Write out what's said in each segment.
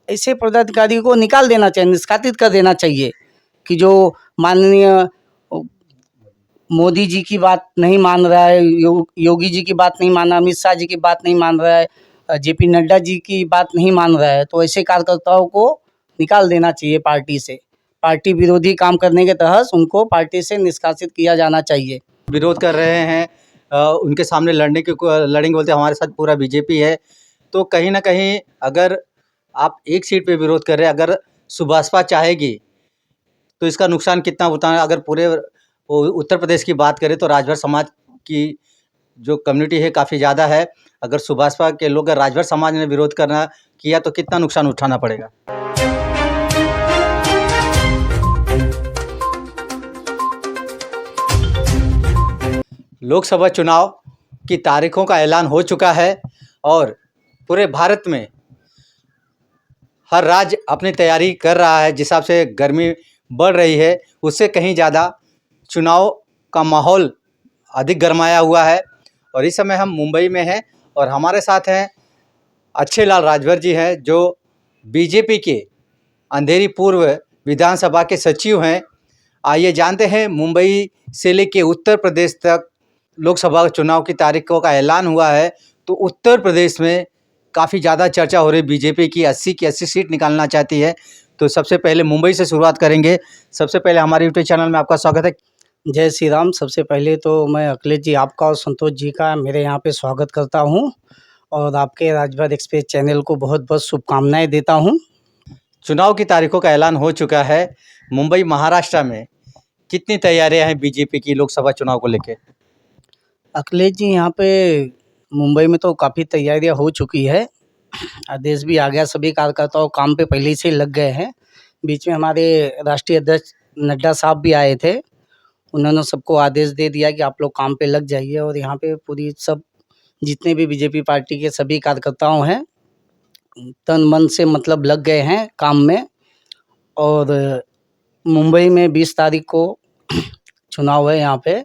ऐसे पदाधिकारी को निकाल देना चाहिए, निष्कासित कर देना चाहिए कि जो माननीय मोदी जी की बात नहीं मान रहा है, योगी जी की बात नहीं माना, अमित शाह जी की बात नहीं मान रहा है, जेपी नड्डा जी की बात नहीं मान रहा है, तो ऐसे कार्यकर्ताओं को निकाल देना चाहिए पार्टी से। पार्टी विरोधी काम करने के तहत उनको पार्टी से निष्कासित किया जाना चाहिए। विरोध कर रहे हैं, उनके सामने लड़ेंगे बोलते हमारे साथ पूरा बीजेपी है। तो कहीं ना कहीं अगर आप एक सीट पे विरोध कर रहे हैं, अगर सुभाषपा चाहेगी तो इसका नुकसान कितना उठाना। अगर पूरे उत्तर प्रदेश की बात करें तो राजभर समाज की जो कम्युनिटी है काफ़ी ज़्यादा है। अगर सुभाषपा के लोग राजभर समाज ने विरोध करना किया तो कितना नुकसान उठाना पड़ेगा। लोकसभा चुनाव की तारीखों का ऐलान हो चुका है और पूरे भारत में हर राज्य अपनी तैयारी कर रहा है। जिस हिसाब से गर्मी बढ़ रही है उससे कहीं ज़्यादा चुनाव का माहौल अधिक गरमाया हुआ है। और इस समय हम मुंबई में हैं और हमारे साथ हैं अच्छे लाल राजभर जी हैं, जो बीजेपी के अंधेरी पूर्व विधानसभा के सचिव हैं। आइए जानते हैं मुंबई से लेके उत्तर प्रदेश तक लोकसभा चुनाव की तारीखों का ऐलान हुआ है तो उत्तर प्रदेश में काफ़ी ज़्यादा चर्चा हो रही। बीजेपी की 80 की 80 सीट निकालना चाहती है। तो सबसे पहले मुंबई से शुरुआत करेंगे। सबसे पहले हमारे यूट्यूब चैनल में आपका स्वागत है। जय श्री राम। सबसे पहले तो मैं अखिलेश जी आपका और संतोष जी का मेरे यहाँ पे स्वागत करता हूँ और आपके राजभर एक्सप्रेस चैनल को बहुत बहुत शुभकामनाएं देता हूँ। चुनाव की तारीखों का ऐलान हो चुका है। मुंबई महाराष्ट्र में कितनी तैयारियां हैं बीजेपी की लोकसभा चुनाव को लेकर? अखिलेश जी यहाँ पे मुंबई में तो काफ़ी तैयारियां हो चुकी है। आदेश भी आ गया, सभी कार्यकर्ताओं काम पे पहले से लग गए हैं। बीच में हमारे राष्ट्रीय अध्यक्ष नड्डा साहब भी आए थे, उन्होंने सबको आदेश दे दिया कि आप लोग काम पे लग जाइए। और यहाँ पे पूरी सब जितने भी बीजेपी पार्टी के सभी कार्यकर्ताओं हैं तन मन से मतलब लग गए हैं काम में। और मुंबई में 20 तारीख को चुनाव है यहाँ पे,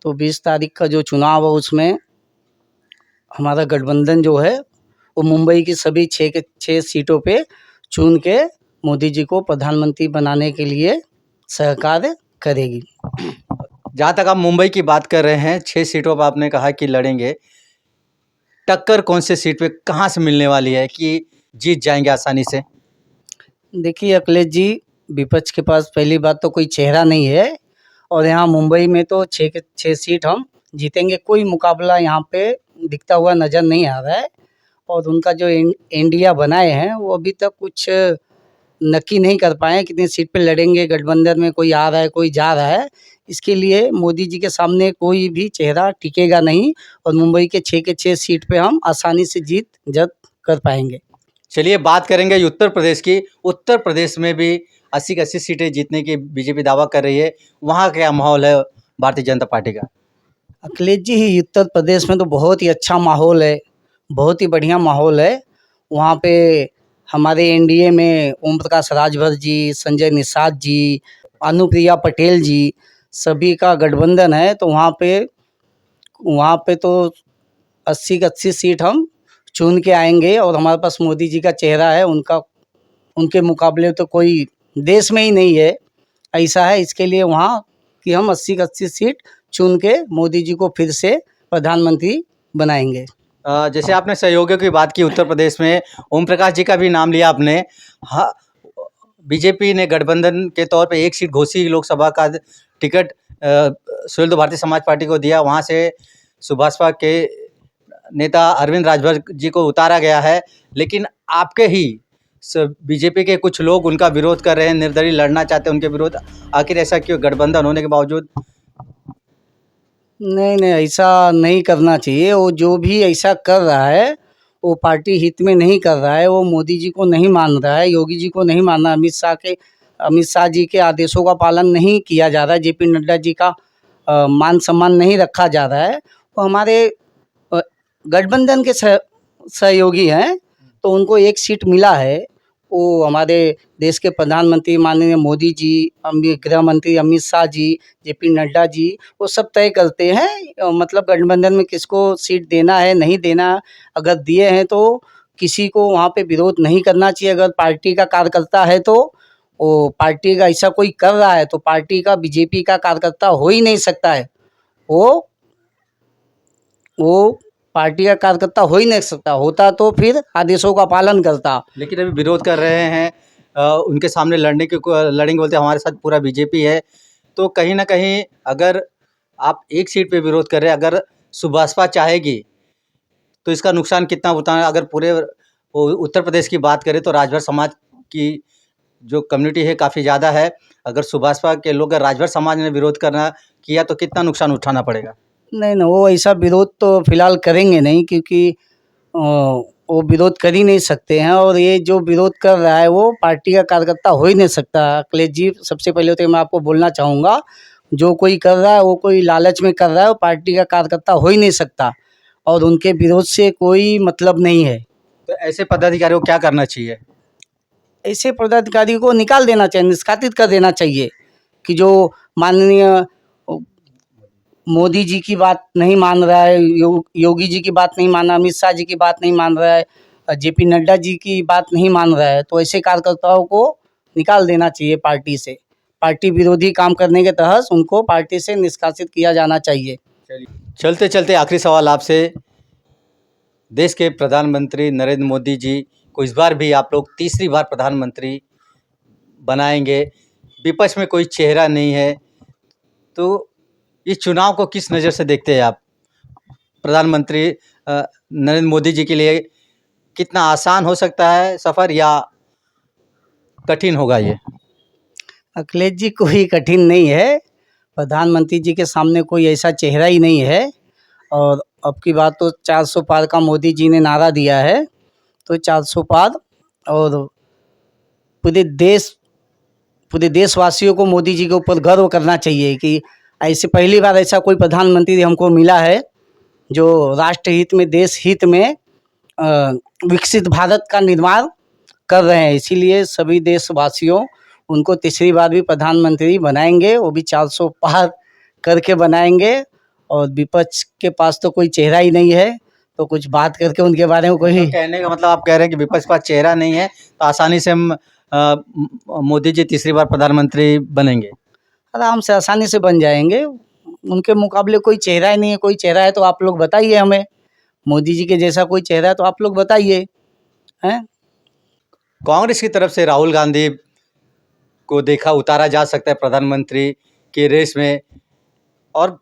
तो 20 तारीख का जो चुनाव है उसमें हमारा गठबंधन जो है वो मुंबई की सभी 6 सीटों पे चुन के मोदी जी को प्रधानमंत्री बनाने के लिए सहकार करेगी। जहाँ तक आप मुंबई की बात कर रहे हैं, 6 सीटों पर आपने कहा कि लड़ेंगे, टक्कर कौन से सीट पे कहाँ से मिलने वाली है कि जीत जाएंगे आसानी से? देखिए अखिलेश जी, विपक्ष के पास पहली बात तो कोई चेहरा नहीं है और यहाँ मुंबई में तो 6 सीट हम जीतेंगे। कोई मुकाबला यहाँ पे दिखता हुआ नज़र नहीं आ रहा है। और उनका जो इंडिया बनाए हैं वो अभी तक कुछ नक्की नहीं कर पाए कितनी सीट पे लड़ेंगे। गठबंधन में कोई आ रहा है, कोई जा रहा है, इसके लिए मोदी जी के सामने कोई भी चेहरा टिकेगा नहीं और मुंबई के 6 सीट पे हम आसानी से जीत जब्त कर पाएंगे। चलिए बात करेंगे उत्तर प्रदेश की। उत्तर प्रदेश में भी 80 की 80 सीटें जीतने की बीजेपी दावा कर रही है। वहाँ क्या माहौल है भारतीय जनता पार्टी का? अखिलेश जी, उत्तर प्रदेश में तो बहुत ही अच्छा माहौल है, बहुत ही बढ़िया माहौल है। वहाँ पे हमारे एनडीए में ओम प्रकाश राजभर जी, संजय निषाद जी, अनुप्रिया पटेल जी, सभी का गठबंधन है। तो वहाँ पे तो 80 की 80 सीट हम चुन के आएंगे और हमारे पास मोदी जी का चेहरा है, उनके मुकाबले तो कोई देश में ही नहीं है, ऐसा है। इसके लिए वहाँ कि हम 80 की 80 सीट चुन के मोदी जी को फिर से प्रधानमंत्री बनाएंगे। जैसे आपने सहयोगियों की बात की, उत्तर प्रदेश में ओम प्रकाश जी का भी नाम लिया आपने। हाँ, बीजेपी ने गठबंधन के तौर पे एक सीट घोसी लोकसभा का टिकट सुहेलदेव भारतीय समाज पार्टी को दिया। वहाँ से सुभाषपा के नेता अरविंद राजभर जी को उतारा गया है। लेकिन आपके ही बीजेपी के कुछ लोग उनका विरोध कर रहे हैं, निर्दलीय लड़ना चाहते हैं उनके विरोध। आखिर ऐसा क्यों, गठबंधन होने के बावजूद? नहीं, ऐसा नहीं करना चाहिए। वो जो भी ऐसा कर रहा है वो पार्टी हित में नहीं कर रहा है। वो मोदी जी को नहीं मान रहा है, योगी जी को नहीं माना, अमित शाह जी के आदेशों का पालन नहीं किया जा रहा है, जेपी नड्डा जी का मान सम्मान नहीं रखा जा रहा है। वो हमारे गठबंधन के सहयोगी हैं तो उनको एक सीट मिला है। वो हमारे देश के प्रधानमंत्री माननीय मोदी जी, गृह मंत्री अमित शाह जी, जेपी नड्डा जी, वो सब तय करते हैं मतलब गठबंधन में किसको सीट देना है नहीं देना। अगर दिए हैं तो किसी को वहाँ पे विरोध नहीं करना चाहिए। अगर पार्टी का कार्यकर्ता है तो वो पार्टी का ऐसा कोई कर रहा है तो पार्टी का बीजेपी का कार्यकर्ता हो ही नहीं सकता है। वो पार्टी का कार्यकर्ता हो ही नहीं सकता, होता तो फिर आदेशों का पालन करता। लेकिन अभी विरोध कर रहे हैं, उनके सामने लड़ेंगे बोलते हमारे साथ पूरा बीजेपी है। तो कहीं ना कहीं अगर आप एक सीट पे विरोध कर रहे हैं, अगर सुभाषपा चाहेगी तो इसका नुकसान कितना उठाना। अगर पूरे उत्तर प्रदेश की बात करें तो राजभर समाज की जो कम्युनिटी है काफ़ी ज़्यादा है। अगर सुभाषपा के लोग राजभर समाज ने विरोध करना किया तो कितना नुकसान उठाना पड़ेगा। नहीं ना, वो ऐसा विरोध तो फिलहाल करेंगे नहीं, क्योंकि वो विरोध कर ही नहीं सकते हैं। और ये जो विरोध कर रहा है वो पार्टी का कार्यकर्ता हो ही नहीं सकता। अखिलेश जी, सबसे पहले तो मैं आपको बोलना चाहूँगा, जो कोई कर रहा है वो कोई लालच में कर रहा है, वो पार्टी का कार्यकर्ता हो ही नहीं सकता और उनके विरोध से कोई मतलब नहीं है। तो ऐसे पदाधिकारियों को क्या करना चाहिए। ऐसे पदाधिकारी को निकाल देना चाहिए, निष्कासित कर देना चाहिए कि जो माननीय मोदी जी की बात नहीं मान रहा है, योगी जी की बात नहीं मान रहा, अमित शाह जी की बात नहीं मान रहा है, जेपी नड्डा जी की बात नहीं मान रहा है, तो ऐसे कार्यकर्ताओं को निकाल देना चाहिए पार्टी से। पार्टी विरोधी काम करने के तहत उनको पार्टी से निष्कासित किया जाना चाहिए। चलते चलते आखिरी सवाल आपसे, देश के प्रधानमंत्री नरेंद्र मोदी जी को इस बार भी आप लोग तीसरी बार प्रधानमंत्री बनाएंगे, विपक्ष में कोई चेहरा नहीं है, तो इस चुनाव को किस नज़र से देखते हैं आप। प्रधानमंत्री नरेंद्र मोदी जी के लिए कितना आसान हो सकता है सफ़र या कठिन होगा ये। अखिलेश जी कोई कठिन नहीं है, प्रधानमंत्री जी के सामने कोई ऐसा चेहरा ही नहीं है। और अब की बात तो 400 पार का मोदी जी ने नारा दिया है, तो 400 पार। और पूरे देशवासियों को मोदी जी के ऊपर गर्व करना चाहिए कि ऐसे पहली बार ऐसा कोई प्रधानमंत्री हमको मिला है जो राष्ट्र हित में, देश हित में विकसित भारत का निर्माण कर रहे हैं। इसीलिए सभी देशवासियों उनको तीसरी बार भी प्रधानमंत्री बनाएंगे, वो भी 400 पार करके बनाएंगे। और विपक्ष के पास तो कोई चेहरा ही नहीं है, तो कुछ बात करके उनके बारे में कोई तो कहने का मतलब आप कह रहे हैं कि विपक्ष के पास चेहरा नहीं है तो आसानी से हम मोदी जी तीसरी बार प्रधानमंत्री बनेंगे। आराम से आसानी से बन जाएंगे, उनके मुकाबले कोई चेहरा ही नहीं है। कोई चेहरा है तो आप लोग बताइए हमें, मोदी जी के जैसा कोई चेहरा है तो आप लोग बताइए हैं। कांग्रेस की तरफ से राहुल गांधी को देखा उतारा जा सकता है प्रधानमंत्री की रेस में, और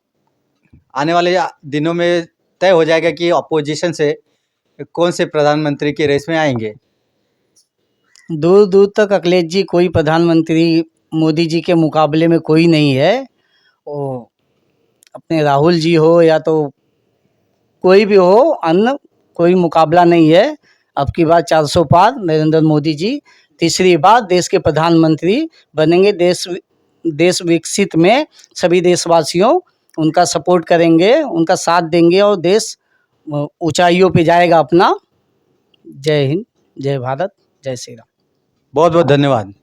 आने वाले दिनों में तय हो जाएगा कि अपोजिशन से कौन से प्रधानमंत्री की रेस में आएंगे। दूर दूर तक अखिलेश जी कोई प्रधानमंत्री मोदी जी के मुकाबले में कोई नहीं है। वो अपने राहुल जी हो या तो कोई भी हो, अन्य कोई मुकाबला नहीं है। अब की बार 400 पार नरेंद्र मोदी जी तीसरी बार देश के प्रधानमंत्री बनेंगे। देश विकसित में सभी देशवासियों उनका सपोर्ट करेंगे, उनका साथ देंगे और देश ऊंचाइयों पे जाएगा अपना। जय हिंद, जय भारत, जय श्री राम। बहुत बहुत धन्यवाद।